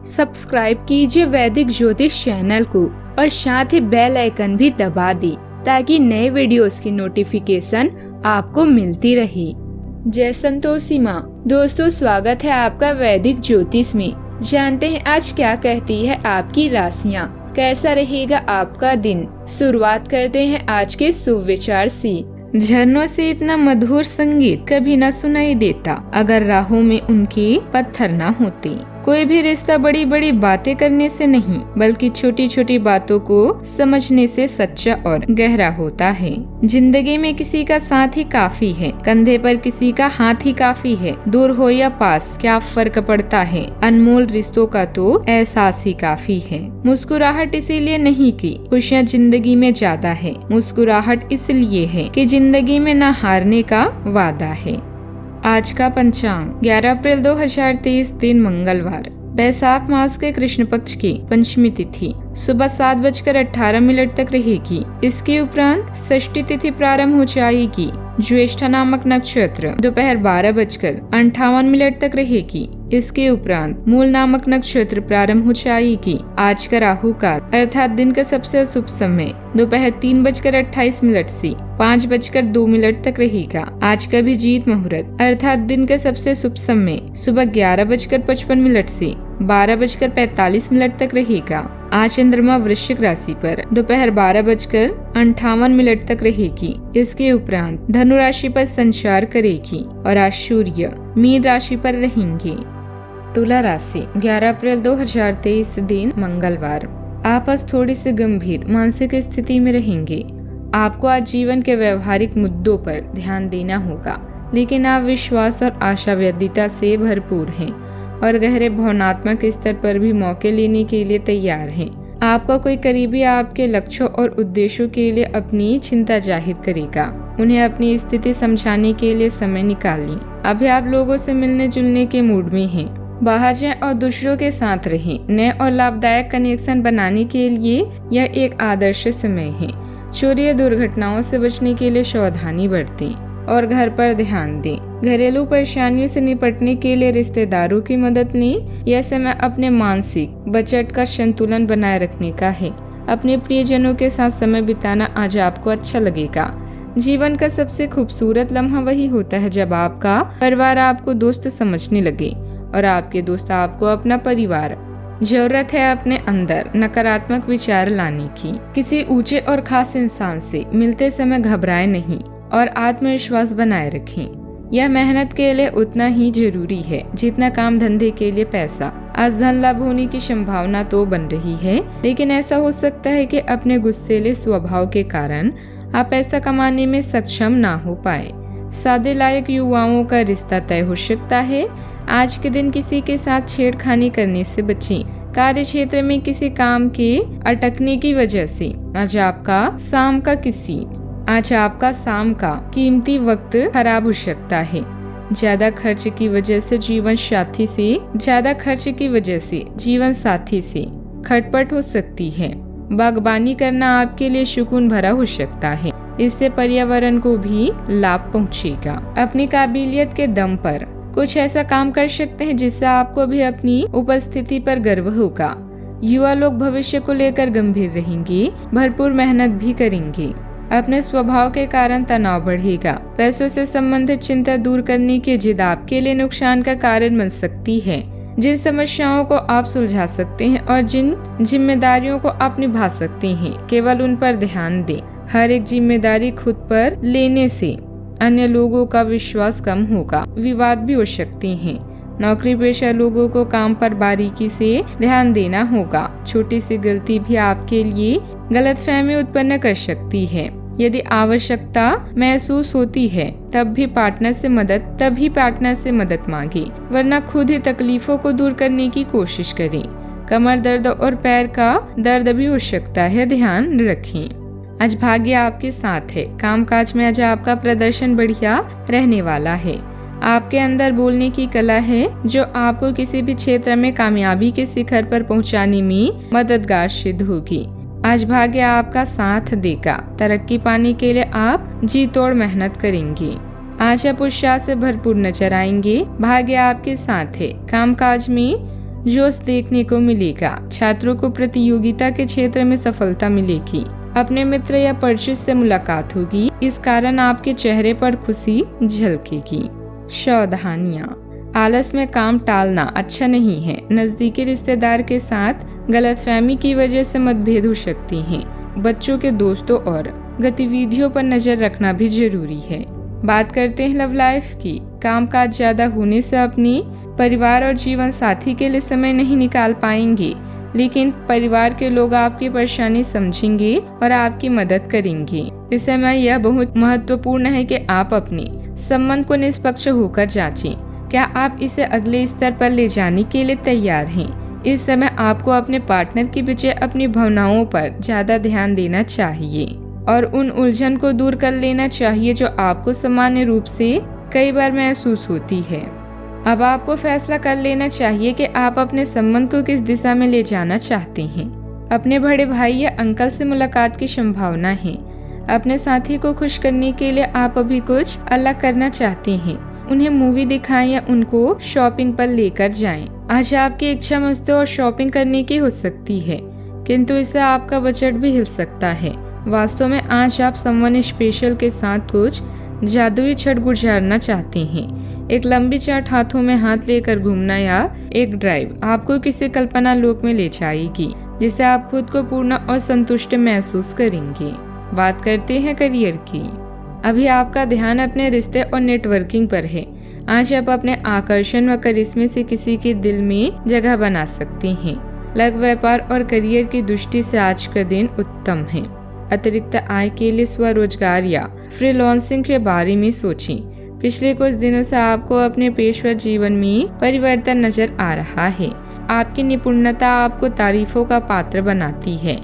Subscribe कीजिए वैदिक ज्योतिष चैनल को और साथ ही बेल आइकन भी दबा दी ताकि नए वीडियोस की नोटिफिकेशन आपको मिलती रहे। जय संतोषी माँ। दोस्तों, स्वागत है आपका वैदिक ज्योतिष में। जानते हैं आज क्या कहती है आपकी राशियाँ, कैसा रहेगा आपका दिन। शुरुआत करते हैं आज के शुभ विचार से। झरनों से इतना मधुर संगीत कभी न सुनाई देता अगर राहों में उनके पत्थर न होते। कोई भी रिश्ता बड़ी बड़ी बातें करने से नहीं बल्कि छोटी छोटी बातों को समझने से सच्चा और गहरा होता है। जिंदगी में किसी का साथ ही काफी है, कंधे पर किसी का हाथ ही काफी है। दूर हो या पास क्या फर्क पड़ता है, अनमोल रिश्तों का तो एहसास ही काफी है। मुस्कुराहट इसीलिए नहीं कि खुशियाँ जिंदगी में ज्यादा है, मुस्कुराहट इसलिए है कि जिंदगी में न हारने का वादा है। आज का पंचांग 11 अप्रैल 2023 दिन मंगलवार, बैसाख मास के कृष्ण पक्ष की पंचमी तिथि सुबह 7:18 तक रहेगी। इसके उपरांत षष्ठी तिथि प्रारंभ हो जाएगी। ज्येष्ठा नामक नक्षत्र दोपहर 12:58 तक रहेगी। इसके उपरांत मूल नामक नक्षत्र प्रारंभ हो जाएगी। आज का राहु काल अर्थात दिन का सबसे अशुभ समय दोपहर 3:28 से 5:02 तक रहेगा। आज का अभिजीत मुहूर्त अर्थात दिन का सबसे शुभ समय सुबह 11:55 से 12:45 तक रहेगा। आज चंद्रमा वृश्चिक राशि पर दोपहर 12:58 तक रहेगी। इसके उपरांत धनु राशि पर संचार करेगी और आज सूर्य मीन राशि पर रहेंगे। तुला राशि 11 अप्रैल 2023 दिन मंगलवार, आप आज थोड़ी सी गंभीर मानसिक स्थिति में रहेंगे। आपको आज जीवन के व्यवहारिक मुद्दों पर ध्यान देना होगा, लेकिन आप विश्वास और आशावादिता से भरपूर हैं और गहरे भावनात्मक स्तर पर भी मौके लेने के लिए तैयार हैं। आपका कोई करीबी आपके लक्ष्यों और उद्देश्यों के लिए अपनी चिंता जाहिर करेगा। उन्हें अपनी स्थिति समझाने के लिए समय निकालें। अभी आप लोगों से मिलने जुलने के मूड में हैं। बाहर जाएं और दूसरों के साथ रहें। नए और लाभदायक कनेक्शन बनाने के लिए यह एक आदर्श समय है। चोरी या दुर्घटनाओं से बचने के लिए सावधानी बरतें और घर पर ध्यान दें। घरेलू परेशानियों से निपटने के लिए रिश्तेदारों की मदद लें। यह समय अपने मानसिक बजट का संतुलन बनाए रखने का है। अपने प्रियजनों के साथ समय बिताना आज आपको अच्छा लगेगा। जीवन का सबसे खूबसूरत लम्हा वही होता है जब आपका परिवार आपको दोस्त समझने लगे और आपके दोस्त आपको अपना परिवार। जरूरत है अपने अंदर नकारात्मक विचार लाने की। किसी ऊंचे और खास इंसान से मिलते समय घबराएं नहीं और आत्मविश्वास बनाए रखें। यह मेहनत के लिए उतना ही जरूरी है जितना काम धंधे के लिए पैसा। आज धन लाभ होने की संभावना तो बन रही है, लेकिन ऐसा हो सकता है कि अपने गुस्सेले स्वभाव के कारण आप पैसा कमाने में सक्षम ना हो पाए। शादी लायक युवाओं का रिश्ता तय हो सकता है। आज के दिन किसी के साथ छेड़खानी करने से बचें। कार्य क्षेत्र में किसी काम के अटकने की वजह से आज आपका शाम का कीमती वक्त खराब हो सकता है। ज्यादा खर्च की वजह से जीवन साथी से खटपट हो सकती है। बागबानी करना आपके लिए सुकून भरा हो सकता है। इससे पर्यावरण को भी लाभ पहुंचेगा। अपनी काबिलियत के दम पर कुछ ऐसा काम कर सकते हैं जिससे आपको भी अपनी उपस्थिति पर गर्व होगा। युवा लोग भविष्य को लेकर गंभीर रहेंगे, भरपूर मेहनत भी करेंगे। अपने स्वभाव के कारण तनाव बढ़ेगा। पैसों से संबंधित चिंता दूर करने की जिद आपके लिए नुकसान का कारण बन सकती है। जिन समस्याओं को आप सुलझा सकते हैं और जिन जिम्मेदारियों को आप निभा सकते हैं, केवल उन पर ध्यान दें। हर एक जिम्मेदारी खुद पर लेने से अन्य लोगों का विश्वास कम होगा, विवाद भी हो सकते हैं। नौकरी पेशा लोगों को काम पर बारीकी से ध्यान देना होगा। छोटी सी गलती भी आपके लिए गलतफहमी उत्पन्न कर सकती है। यदि आवश्यकता महसूस होती है तभी पार्टनर से मदद मांगे, वरना खुद ही तकलीफों को दूर करने की कोशिश करें। कमर दर्द और पैर का दर्द भी हो सकता है, ध्यान रखें। आज भाग्य आपके साथ है। कामकाज में आज आपका प्रदर्शन बढ़िया रहने वाला है। आपके अंदर बोलने की कला है जो आपको किसी भी क्षेत्र में कामयाबी के शिखर पर पहुंचाने में मददगार सिद्ध होगी। आज भाग्य आपका साथ देगा। तरक्की पाने के लिए आप जी तोड़ मेहनत करेंगे। आज आप उत्साह से भरपूर नजर आएंगे। भाग्य आपके साथ है। कामकाज में जोश देखने को मिलेगा। छात्रों को प्रतियोगिता के क्षेत्र में सफलता मिलेगी। अपने मित्र या परिचित से मुलाकात होगी, इस कारण आपके चेहरे पर खुशी झलकेगी। सावधानियां, आलस में काम टालना अच्छा नहीं है। नजदीकी रिश्तेदार के साथ गलतफहमी की वजह से मतभेद हो सकती हैं। बच्चों के दोस्तों और गतिविधियों पर नजर रखना भी जरूरी है। बात करते हैं लव लाइफ की। कामकाज ज्यादा होने से अपनी परिवार और जीवन साथी के लिए समय नहीं निकाल पाएंगे, लेकिन परिवार के लोग आपकी परेशानी समझेंगे और आपकी मदद करेंगे। इस समय यह बहुत महत्वपूर्ण है कि आप अपने संबंध को निष्पक्ष होकर जांचें। क्या आप इसे अगले स्तर पर ले जाने के लिए तैयार हैं? इस समय आपको अपने पार्टनर की बजाय अपनी भावनाओं पर ज्यादा ध्यान देना चाहिए और उन उलझन को दूर कर लेना चाहिए जो आपको सामान्य रूप से कई बार महसूस होती है। अब आपको फैसला कर लेना चाहिए कि आप अपने संबंध को किस दिशा में ले जाना चाहते हैं। अपने बड़े भाई या अंकल से मुलाकात की संभावना है। अपने साथी को खुश करने के लिए आप अभी कुछ अलग करना चाहते हैं। उन्हें मूवी दिखाएं या उनको शॉपिंग पर लेकर जाएं। आज आपकी इच्छा मस्त और शॉपिंग करने की हो सकती है, किंतु इससे आपका बजट भी हिल सकता है। वास्तव में आज आप समवन स्पेशल के साथ कुछ जादुई क्षण गुजारना चाहते हैं। एक लंबी चाट हाथों में हाथ लेकर घूमना या एक ड्राइव आपको किसी कल्पना लोक में ले जाएगी, जिससे आप खुद को पूर्ण और संतुष्ट महसूस करेंगे। बात करते हैं करियर की। अभी आपका ध्यान अपने रिश्ते और नेटवर्किंग पर है। आज आप अपने आकर्षण व करिश्मे से किसी के दिल में जगह बना सकते हैं। लघु व्यापार और करियर की दृष्टि से आज का दिन उत्तम है। अतिरिक्त आय के लिए स्वरोजगार या फ्रीलांसिंग के बारे में सोचें। पिछले कुछ दिनों से आपको अपने पेशेवर जीवन में परिवर्तन नजर आ रहा है। आपकी निपुणता आपको तारीफों का पात्र बनाती है।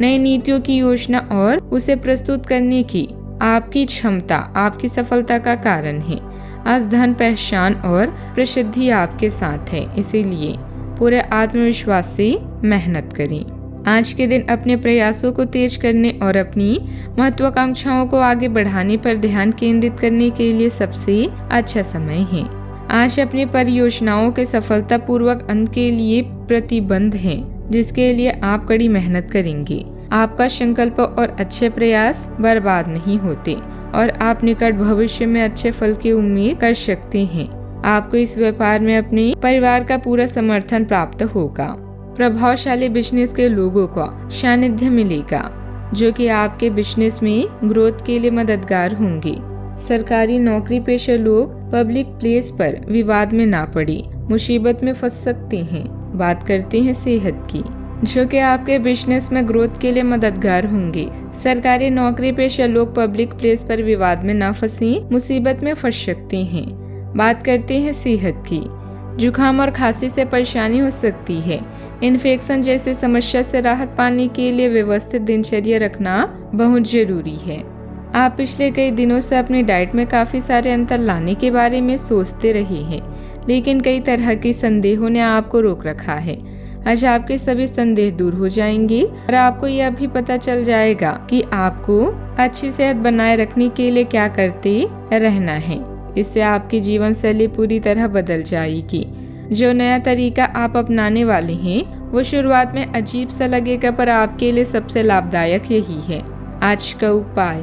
नई नीतियों की योजना और उसे प्रस्तुत करने की आपकी क्षमता आपकी सफलता का कारण है। आज धन, पहचान और प्रसिद्धि आपके साथ है, इसीलिए पूरे आत्मविश्वास से मेहनत करें। आज के दिन अपने प्रयासों को तेज करने और अपनी महत्वाकांक्षाओं को आगे बढ़ाने पर ध्यान केंद्रित करने के लिए सबसे अच्छा समय है। आज अपनी परियोजनाओं के सफलतापूर्वक अंत के लिए प्रतिबद्ध हैं, जिसके लिए आप कड़ी मेहनत करेंगे। आपका संकल्प और अच्छे प्रयास बर्बाद नहीं होते और आप निकट भविष्य में अच्छे फल की उम्मीद कर सकते हैं। आपको इस व्यापार में अपने परिवार का पूरा समर्थन प्राप्त होगा। प्रभावशाली बिजनेस के लोगों का सानिध्य मिलेगा, जो कि आपके बिजनेस में ग्रोथ के लिए मददगार होंगे। सरकारी नौकरी पेशा लोग पब्लिक प्लेस पर विवाद में ना पड़े, मुसीबत में फंस सकते हैं। बात करते हैं सेहत की, जो कि आपके बिजनेस में ग्रोथ के लिए मददगार होंगे। सरकारी नौकरी पेशा लोग पब्लिक प्लेस पर विवाद में ना फंसे, मुसीबत में फंस सकते हैं। बात करते हैं सेहत की। जुकाम और खांसी से परेशानी हो सकती है। इन्फेक्शन जैसी समस्या से राहत पाने के लिए व्यवस्थित दिनचर्या रखना बहुत जरूरी है। आप पिछले कई दिनों से अपनी डाइट में काफी सारे अंतर लाने के बारे में सोचते रहे हैं, लेकिन कई तरह के संदेहों ने आपको रोक रखा है। आज आपके सभी संदेह दूर हो जाएंगे और आपको यह भी पता चल जाएगा कि आपको अच्छी सेहत बनाए रखने के लिए क्या करते रहना है। इससे आपकी जीवन शैली पूरी तरह बदल जाएगी। जो नया तरीका आप अपनाने वाले हैं वो शुरुआत में अजीब सा लगेगा, पर आपके लिए सबसे लाभदायक यही है। आज का उपाय,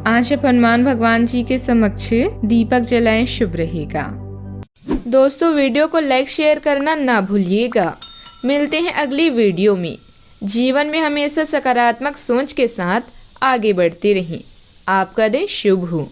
आज आप हनुमान भगवान जी के समक्ष दीपक जलाएं, शुभ रहेगा। दोस्तों, वीडियो को लाइक शेयर करना ना भूलिएगा। मिलते हैं अगली वीडियो में। जीवन में हमेशा सकारात्मक सोच के साथ आगे बढ़ते रहें। आपका दिन शुभ हो।